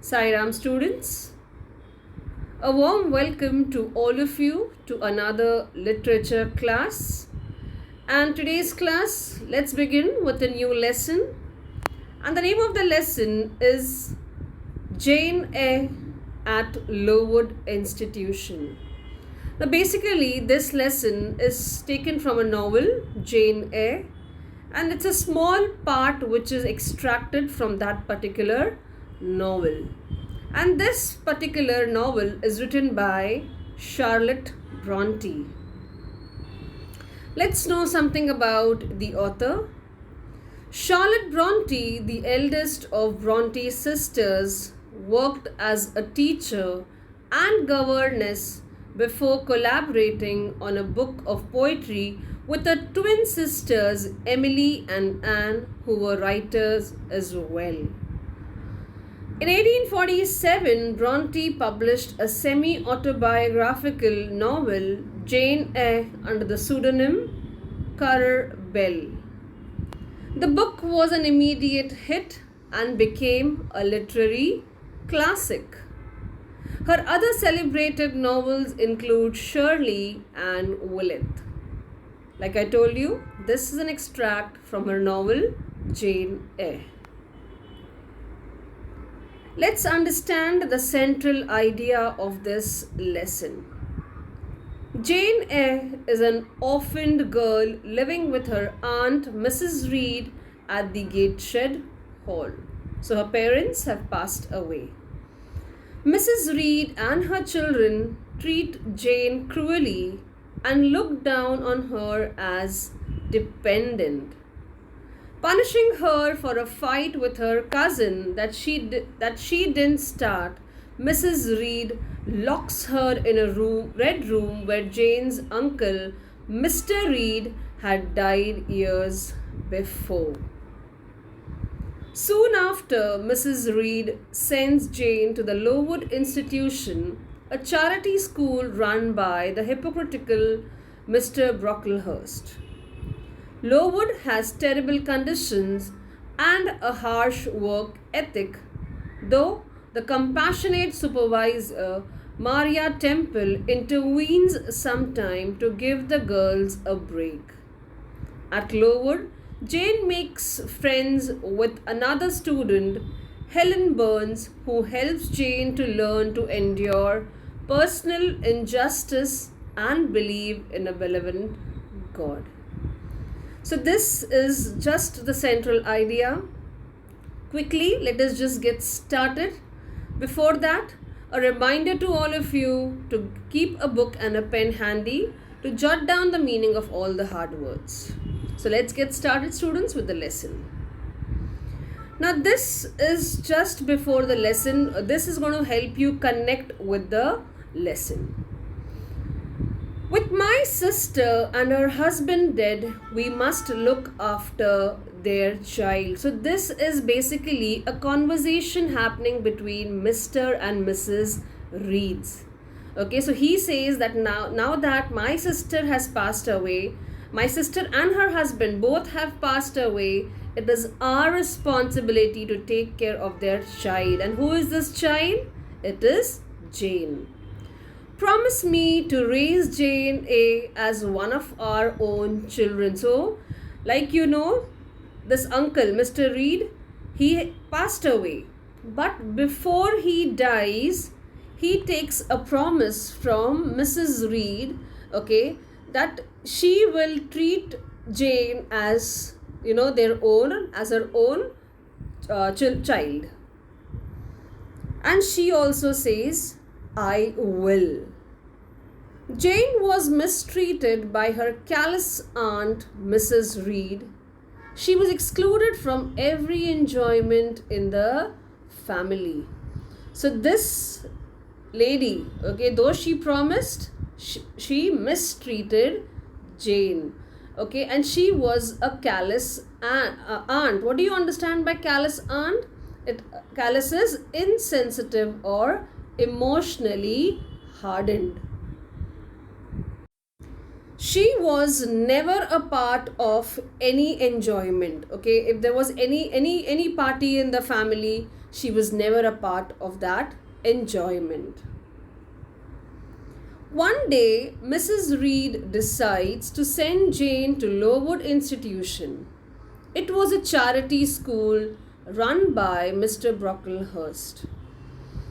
Sairam students, a warm welcome to all of you to another literature class. And today's class, let's begin with a new lesson. And the name of the lesson is Jane Eyre at Lowood Institution. Now basically this lesson is taken from a novel, Jane Eyre, and it's a small part which is extracted from that particular novel. And this particular novel is written by Charlotte Bronte. Let's know something about the author. Charlotte Bronte, the eldest of Bronte's sisters, worked as a teacher and governess before collaborating on a book of poetry with her twin sisters Emily and Anne, who were writers as well. In 1847, Bronte published a semi-autobiographical novel, Jane Eyre, under the pseudonym Careless. The book was an immediate hit and became a literary classic. Her other celebrated novels include Shirley and Willett. Like I told you, this is an extract from her novel, Jane Eyre. Let's understand the central idea of this lesson. Jane Eyre is an orphaned girl living with her aunt Mrs. Reed at the Gateshead Hall. So her parents have passed away. Mrs. Reed and her children treat Jane cruelly and look down on her as dependent. Punishing her for a fight with her cousin that she didn't start, Mrs. Reed locks her in a red room where Jane's uncle, Mr. Reed, had died years before. Soon after, Mrs. Reed sends Jane to the Lowood Institution, a charity school run by the hypocritical Mr. Brocklehurst. Lowood has terrible conditions and a harsh work ethic, though the compassionate supervisor, Maria Temple, intervenes sometime to give the girls a break. At Lowood, Jane makes friends with another student, Helen Burns, who helps Jane to learn to endure personal injustice and believe in a benevolent God. So this is just the central idea. Quickly, let us just get started. Before that, a reminder to all of you to keep a book and a pen handy to jot down the meaning of all the hard words. So let's get started, students, with the lesson. Now this is just before the lesson. This is going to help you connect with the lesson. With my sister and her husband dead, we must look after their child. So this is basically a conversation happening between Mr. and Mrs. Reeds. Okay, so he says that now that my sister has passed away, my sister and her husband both have passed away, it is our responsibility to take care of their child. And who is this child? It is Jane. Promise me to raise Jane Eyre as one of our own children. So, like you know, this uncle, Mr. Reed, he passed away. But before he dies, he takes a promise from Mrs. Reed, okay, that she will treat Jane as, their own, as her own child. And she also says, I will. Jane was mistreated by her callous aunt, Mrs. Reed. She was excluded from every enjoyment in the family. So this lady, okay, though she promised, she mistreated Jane. Okay, and she was a callous aunt. What do you understand by callous aunt? Callous is insensitive or emotionally hardened. She was never a part of any enjoyment. Okay, if there was any party in the family, She was never a part of that enjoyment. One day, Mrs. Reed decides to send Jane to Lowood Institution. It was a charity school run by Mr. Brocklehurst.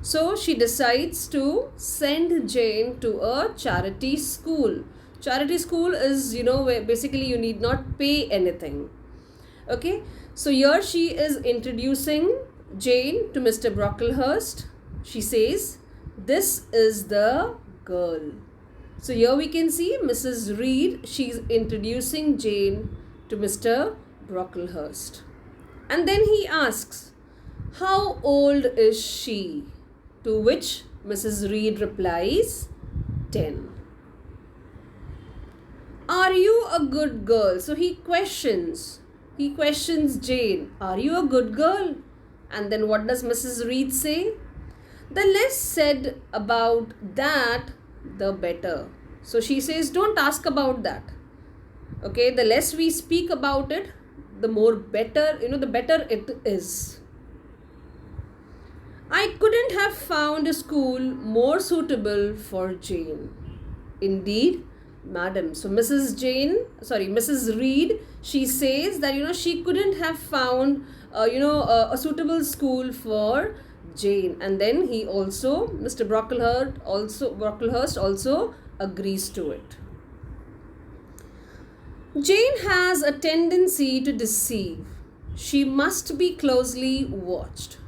So she decides to send Jane to a charity school. Charity school is, where basically you need not pay anything. Okay, so here she is introducing Jane to Mr. Brocklehurst. She says, "This is the girl." So here we can see Mrs. Reed, she's introducing Jane to Mr. Brocklehurst. And then he asks, "How old is she?" To which Mrs. Reed replies, 10. "Are you a good girl?" So he questions Jane, "Are you a good girl?" And then what does Mrs. Reed say? "The less said about that, the better." So she says, don't ask about that. Okay, the less we speak about it, the more better, the better it is. "I couldn't have found a school more suitable for Jane." Indeed, madam. So Mrs. Reed, she says that, she couldn't have found, a suitable school for Jane. And then Mr. Brocklehurst also agrees to it. "Jane has a tendency to deceive. She must be closely watched.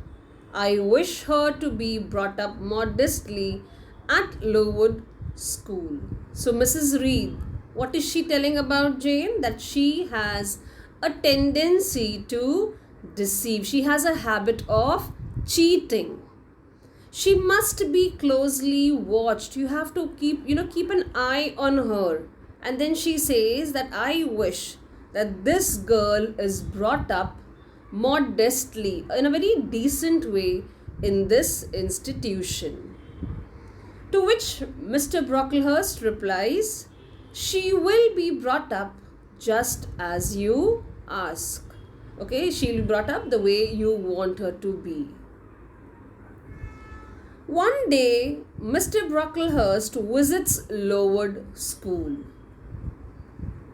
I wish her to be brought up modestly at Lowood School." So Mrs. Reed, what is she telling about Jane? That she has a tendency to deceive. She has a habit of cheating. She must be closely watched. You have to keep an eye on her. And then she says that I wish that this girl is brought up modestly, in a very decent way, in this institution. To which Mr. Brocklehurst replies, "She will be brought up just as you ask." Okay, she'll be brought up the way you want her to be. One day, Mr. Brocklehurst visits Lowood School.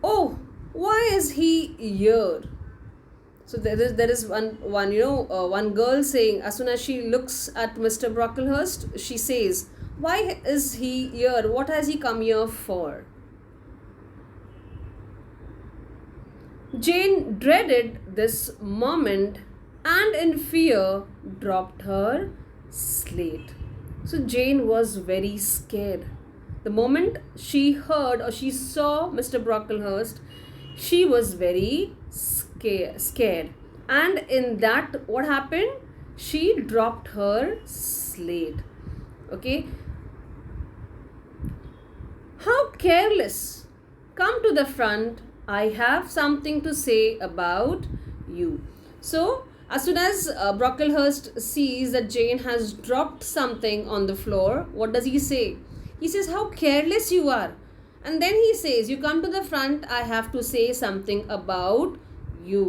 "Oh, why is he here?" So there is one girl saying, as soon as she looks at Mr. Brocklehurst, she says, "Why is he here? What has he come here for?" Jane dreaded this moment and in fear dropped her slate. So Jane was very scared. The moment she heard or she saw Mr. Brocklehurst, she was very scared. And in that, what happened? She dropped her slate. Okay. "How careless! Come to the front. I have something to say about you." So, as soon as Brocklehurst sees that Jane has dropped something on the floor, what does he say? He says, "How careless you are." And then he says, "You come to the front, I have to say something about you."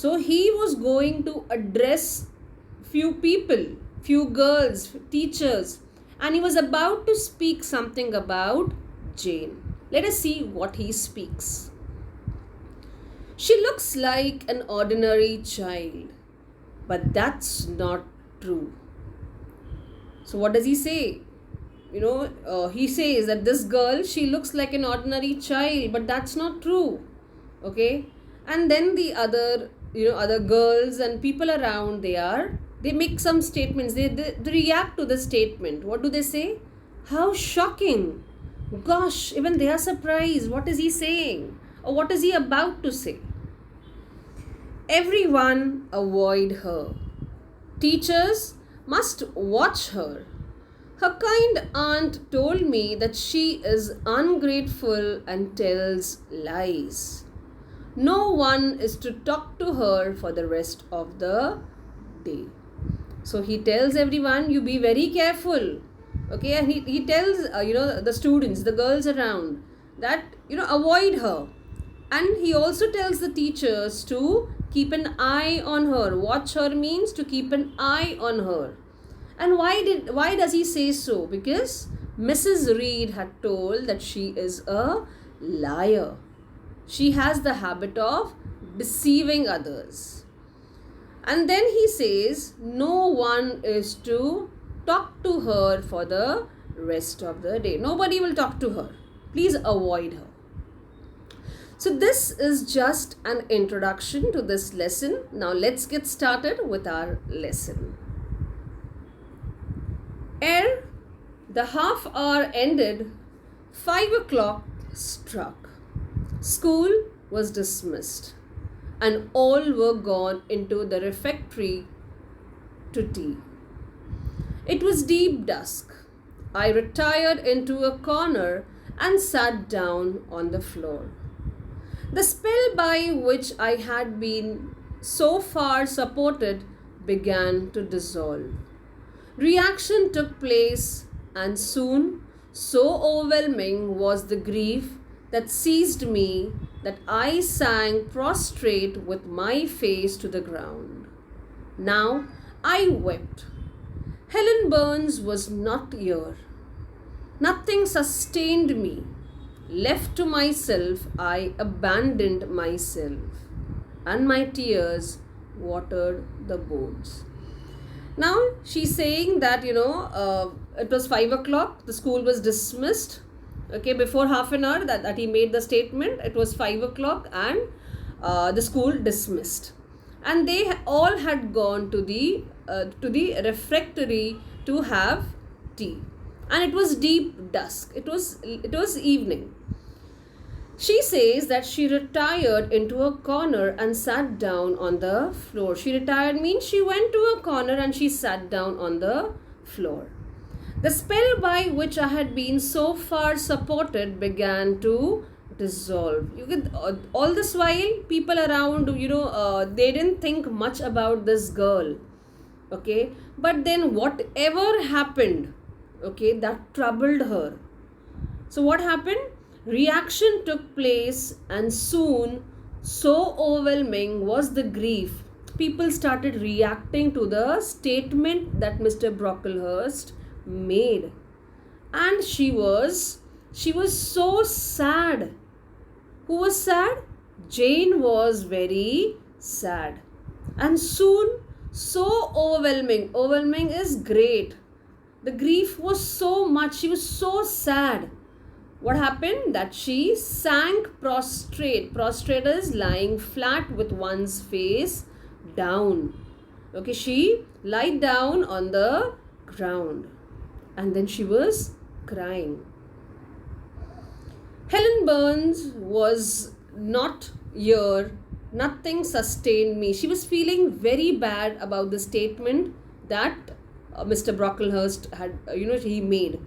So he was going to address few people, few girls, teachers, and he was about to speak something about Jane. Let us see what he speaks. "She looks like an ordinary child, but that's not true." So what does he say? He says that this girl, she looks like an ordinary child, but that's not true. Okay. And then the other girls and people around, they make some statements. They react to the statement. What do they say? "How shocking! Gosh, even they are surprised. What is he saying? Or what is he about to say?" "Everyone avoid her. Teachers must watch her. Her kind aunt told me that she is ungrateful and tells lies. No one is to talk to her for the rest of the day." So he tells everyone, you be very careful. Okay, and he tells, the students, the girls around, that, avoid her. And he also tells the teachers to Keep an eye on her. Watch her means to keep an eye on her. And why does he say so? Because Mrs. Reed had told that she is a liar. She has the habit of deceiving others. And then he says no one is to talk to her for the rest of the day. Nobody will talk to her. Please avoid her. So this is just an introduction to this lesson. Now let's get started with our lesson. Ere the half hour ended, 5 o'clock struck. School was dismissed, and all were gone into the refectory to tea. It was deep dusk. I retired into a corner and sat down on the floor. The spell by which I had been so far supported began to dissolve. Reaction took place, and soon, so overwhelming was the grief that seized me that I sank prostrate with my face to the ground. Now I wept. Helen Burns was not here. Nothing sustained me. Left to myself, I abandoned myself, and my tears watered the boards. Now she's saying that it was 5 o'clock, the school was dismissed. Okay, before half an hour that he made the statement, it was 5 o'clock and the school dismissed, and they all had gone to the refectory to have tea, and it was deep dusk. It was evening. She says that she retired into a corner and sat down on the floor. She retired means she went to a corner and she sat down on the floor. The spell by which I had been so far supported began to dissolve. All this while, people around, they didn't think much about this girl. Okay, but then whatever happened, okay, that troubled her. So what happened? Reaction took place, and soon, so overwhelming was the grief, people started reacting to the statement that Mr. Brocklehurst made, and she was so sad. Who was sad? Jane was very sad, and soon, so overwhelming is great. The grief was so much, she was so sad. What happened? That she sank prostrate. Prostrate is lying flat with one's face down. Okay, she lied down on the ground, and then she was crying. Helen Burns was not here. Nothing sustained me. She was feeling very bad about the statement that Mr. Brocklehurst had, he made.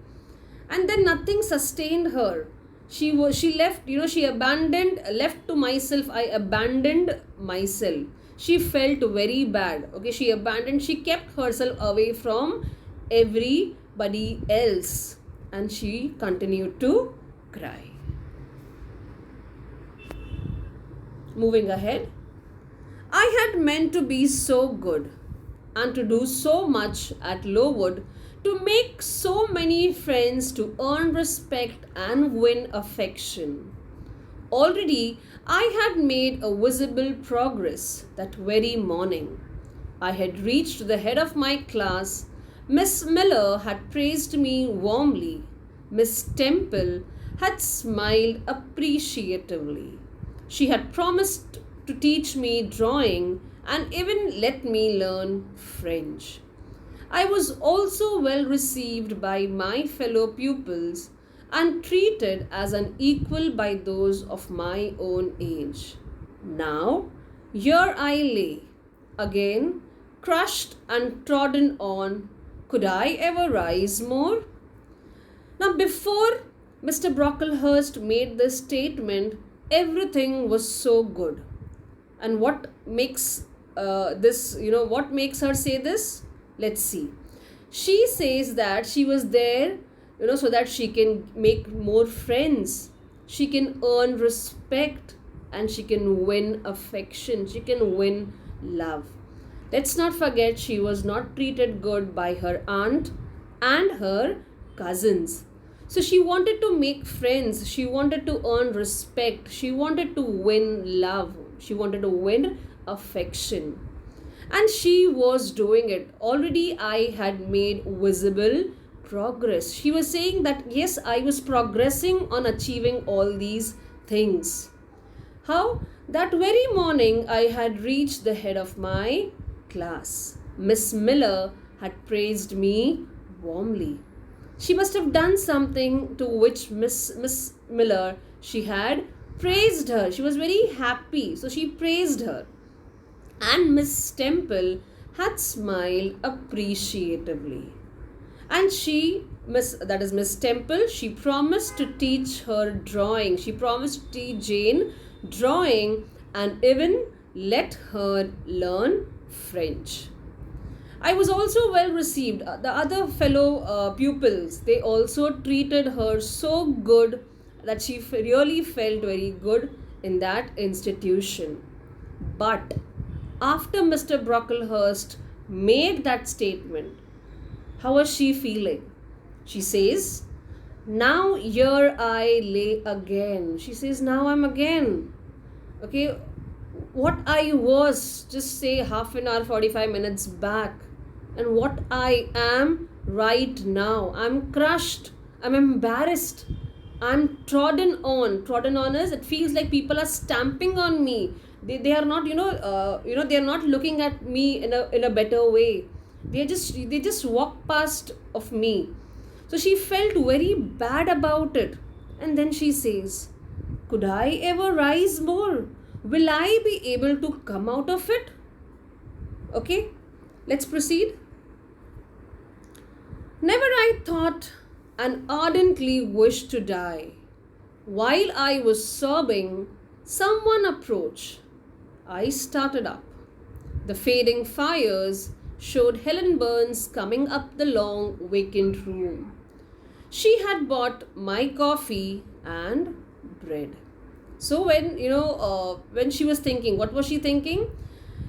And then nothing sustained her. She left, she abandoned, left to myself, I abandoned myself. She felt very bad. Okay, she kept herself away from everybody else, and she continued to cry. Moving ahead, I had meant to be so good and to do so much at Lowood, to make so many friends, to earn respect and win affection. Already I had made a visible progress that very morning. I had reached the head of my class. Miss Miller had praised me warmly. Miss Temple had smiled appreciatively. She had promised to teach me drawing and even let me learn French. I was also well received by my fellow pupils and treated as an equal by those of my own age. Now, here I lay, again crushed and trodden on. Could I ever rise more? Now, before Mr. Brocklehurst made this statement, everything was so good. And what makes what makes her say this? Let's see. She says that she was there, so that she can make more friends. She can earn respect. and she can win affection, she can win love. Let's not forget she was not treated good by her aunt and her cousins. So she wanted to make friends, she wanted to earn respect, she wanted to win love, she wanted to win affection. And she was doing it. Already I had made visible progress. She was saying that yes, I was progressing on achieving all these things. How? That very morning I had reached the head of my class. Miss Miller had praised me warmly. She must have done something to which Miss Miller, she had praised her. She was very happy, so she praised her. And Miss Temple had smiled appreciatively. And Miss Temple, she promised to teach her drawing. She promised to teach Jane drawing and even let her learn French. I was also well received. The other fellow pupils, they also treated her so good that she really felt very good in that institution. But after Mr. Brocklehurst made that statement, how was she feeling? She says, now here I lay again. She says, now I'm again. Okay, what I was just say half an hour, 45 minutes back, and what I am right now. I'm crushed. I'm embarrassed. I'm trodden on. Trodden on is, it feels like people are stamping on me. They are not, they are not looking at me in a better way. They just walk past of me. So she felt very bad about it. And then she says, could I ever rise more? Will I be able to come out of it? Okay, let's proceed. Never I thought and ardently wished to die. While I was sobbing, someone approached. I started up. The fading fires showed Helen Burns coming up the long vacant room. She had bought my coffee and bread. So when she was thinking, what was she thinking?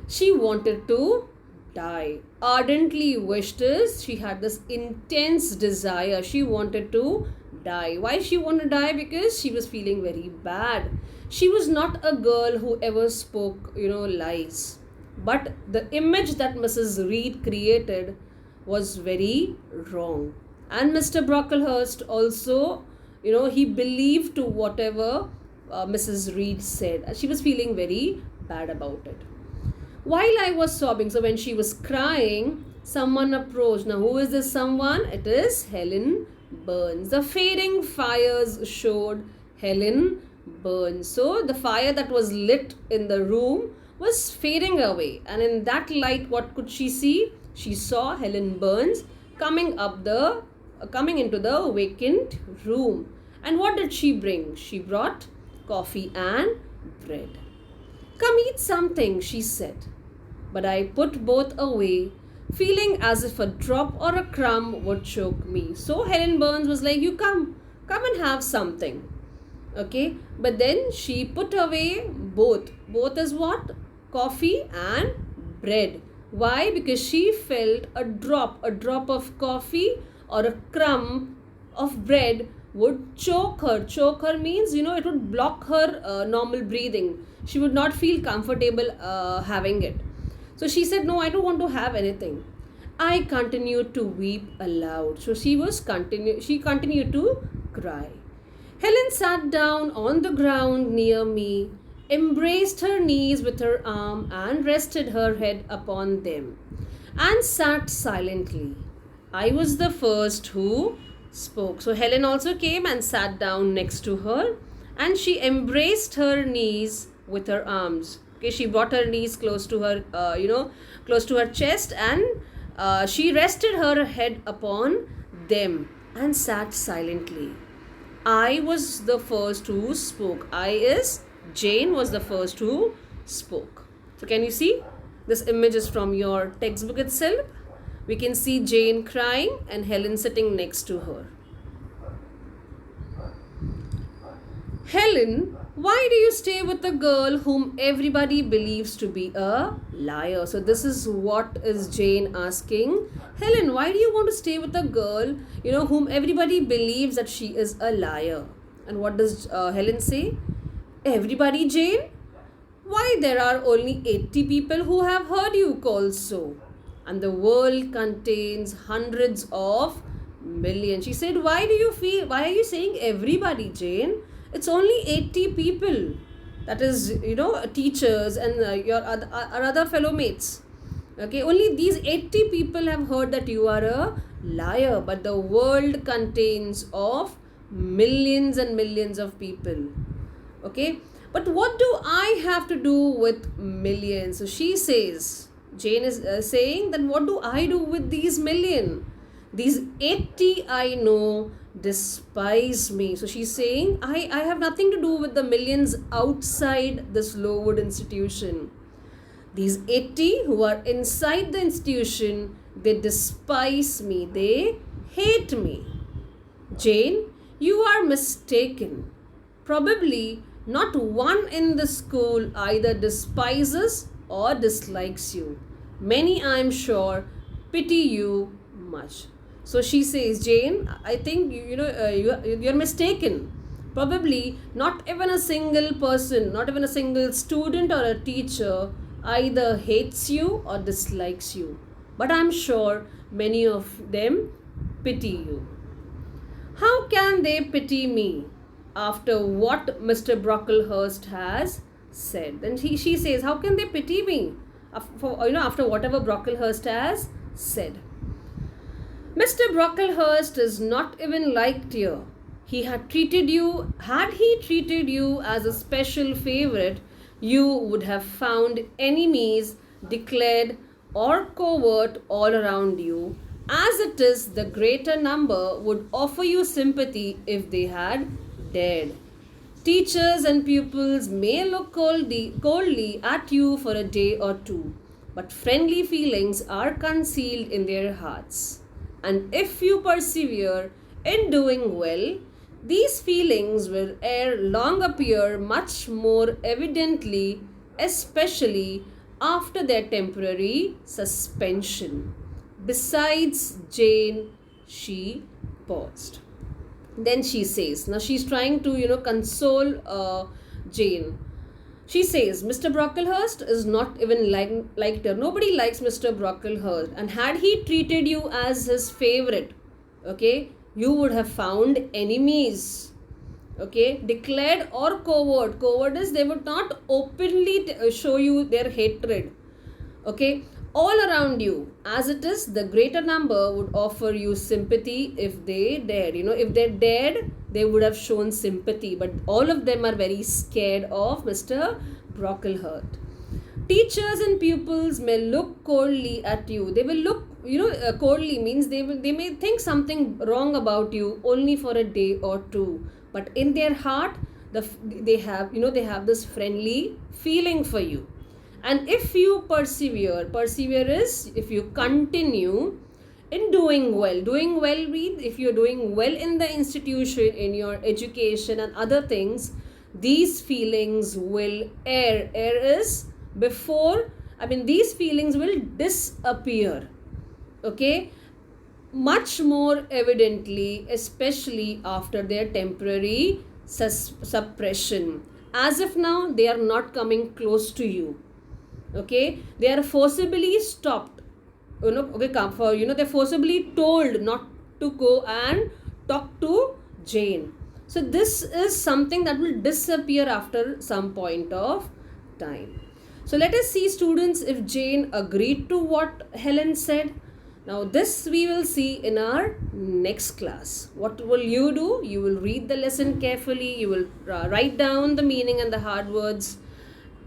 She wanted to die. Ardently wished this. She had this intense desire. She wanted to die. Why she wanted to die? Because she was feeling very bad. She was not a girl who ever spoke, lies. But the image that Mrs. Reed created was very wrong. And Mr. Brocklehurst also, he believed to whatever Mrs. Reed said. She was feeling very bad about it. While I was sobbing, so when she was crying, someone approached. Now, who is this someone? It is Helen Burns. The fading fires showed Helen Burns. So, the fire that was lit in the room was fading away. And in that light, what could she see? She saw Helen Burns coming into the vacant room. And what did she bring? She brought coffee and bread. Come eat something, she said. But I put both away, feeling as if a drop or a crumb would choke me. So Helen Burns was like, you come and have something. Okay, but then she put away both. Both is what? Coffee and bread. Why? Because she felt a drop of coffee or a crumb of bread would choke her. Choke her means, it would block her normal breathing. She would not feel comfortable having it. So she said, no, I don't want to have anything. I continued to weep aloud. So she continued to cry. Helen sat down on the ground near me, embraced her knees with her arm and rested her head upon them, and sat silently. I was the first who spoke. So Helen also came and sat down next to her, and she embraced her knees with her arms. Okay, she brought her knees close to her, close to her chest, and she rested her head upon them and sat silently. I was the first who spoke. Jane was the first who spoke. So can you see? This image is from your textbook itself. We can see Jane crying and Helen sitting next to her. Helen Why do you stay with a girl whom everybody believes to be a liar? So this is what is Jane asking Helen. Why do you want to stay with a girl, whom everybody believes that she is a liar? And what does Helen say? Everybody, Jane? Why, there are only 80 people who have heard you call so. And the world contains hundreds of millions. She said, why are you saying everybody, Jane? It's only 80 people. That is, teachers and your other fellow mates. Okay, only these 80 people have heard that you are a liar. But the world contains of millions and millions of people. Okay, but what do I have to do with millions? So she says, Jane is saying that what do I do with these million? These 80 I know despise me. So she's saying, I have nothing to do with the millions outside this Lowood institution. These 80 who are inside the institution, they despise me. They hate me. Jane, you are mistaken. Probably not one in the school either despises or dislikes you. Many, I am sure, pity you much. So she says, Jane, I think you're mistaken. Probably not even a single person, not even a single student or a teacher either hates you or dislikes you. But I'm sure many of them pity you. How can they pity me after what Mr. Brocklehurst has said? Then she says, how can they pity me after whatever Brocklehurst has said? Mr. Brocklehurst is not even liked here. Had he treated you as a special favorite, you would have found enemies declared or covert all around you. As it is, the greater number would offer you sympathy if they had dared. Teachers and pupils may look coldly at you for a day or two, but friendly feelings are concealed in their hearts. And if you persevere in doing well, these feelings will ere long appear much more evidently, especially after their temporary suspension. Besides, Jane, she paused. Then she says, now she's trying to, console Jane. She says, Mr. Brocklehurst is not even liked her. Nobody likes Mr. Brocklehurst. And had he treated you as his favorite, okay, you would have found enemies. Okay, declared or covert. Covert is they would not openly show you their hatred. Okay, all around you. As it is, the greater number would offer you sympathy if they dared. If they dared, they would have shown sympathy. But all of them are very scared of Mr. Brocklehurst. Teachers and pupils may look coldly at you. They will look, coldly means they may think something wrong about you only for a day or two. But in their heart, they have this friendly feeling for you. And if you persevere is if you continue in doing well. Doing well means if you're doing well in the institution, in your education and other things, these feelings will err. Err is before, these feelings will disappear. Okay? Much more evidently, especially after their temporary suppression. As if now they are not coming close to you. Okay, they are forcibly stopped. They're forcibly told not to go and talk to Jane. So this is something that will disappear after some point of time. So let us see, students, if Jane agreed to what Helen said. Now this we will see in our next class. What will you do? You will read the lesson carefully. You will write down the meaning and the hard words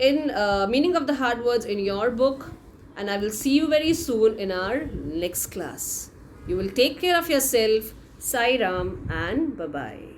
meaning of the hard words in your book, and I will see you very soon in our next class. You will take care of yourself. Sai Ram and bye-bye.